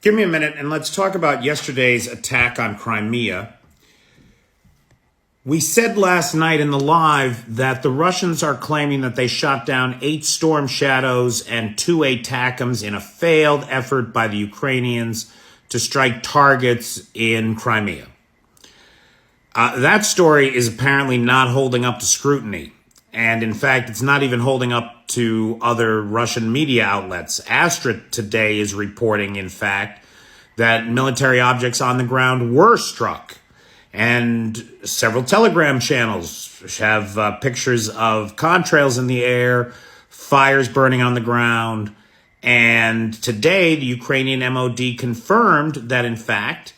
Give me a minute and let's talk about yesterday's attack on Crimea. We said last night in the live that the Russians are claiming that they shot down 8 Storm Shadows and 2 ATACMS in a failed effort by the Ukrainians to strike targets in Crimea. That story is apparently not holding up to scrutiny. And in fact, it's not even holding up to other Russian media outlets. Astra today is reporting, in fact, that military objects on the ground were struck. And several Telegram channels have pictures of contrails in the air, fires burning on the ground. And today, the Ukrainian MOD confirmed that, in fact,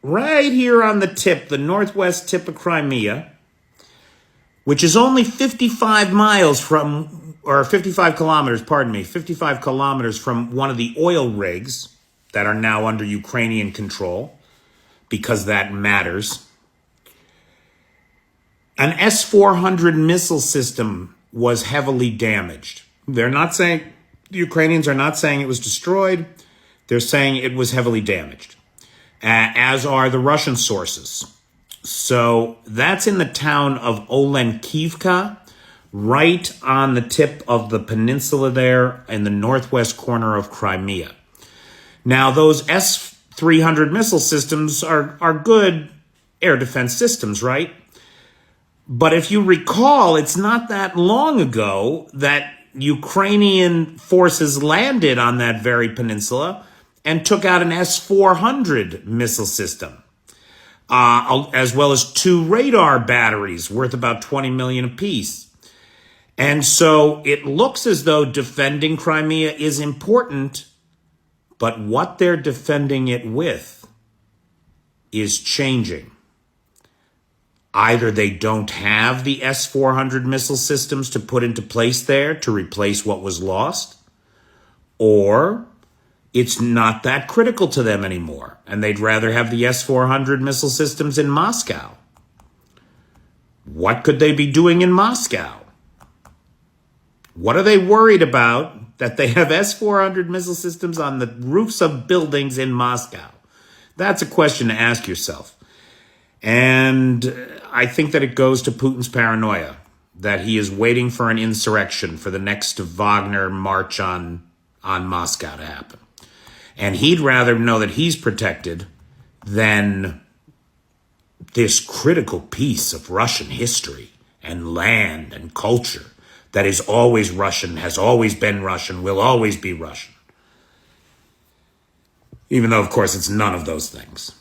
right here on the tip, the northwest tip of Crimea, which is only 55 kilometers from one of the oil rigs that are now under Ukrainian control, because that matters. An S-400 missile system was heavily damaged. The Ukrainians are not saying it was destroyed. They're saying it was heavily damaged, as are the Russian sources. So that's in the town of Olenkivka, right on the tip of the peninsula there in the northwest corner of Crimea. Now, those S300 missile systems are good air defense systems, right? But if you recall, it's not that long ago that Ukrainian forces landed on that very peninsula and took out an S-400 missile system, as well as 2 radar batteries worth about $20 million apiece. And so it looks as though defending Crimea is important, but what they're defending it with is changing. Either they don't have the S-400 missile systems to put into place there to replace what was lost, or it's not that critical to them anymore, and they'd rather have the S-400 missile systems in Moscow. What could they be doing in Moscow? What are they worried about that they have S-400 missile systems on the roofs of buildings in Moscow? That's a question to ask yourself. And I think that it goes to Putin's paranoia, that he is waiting for an insurrection, for the next Wagner march on Moscow to happen. And he'd rather know that he's protected than this critical piece of Russian history and land and culture that is always Russian, has always been Russian, will always be Russian. Even though, of course, it's none of those things.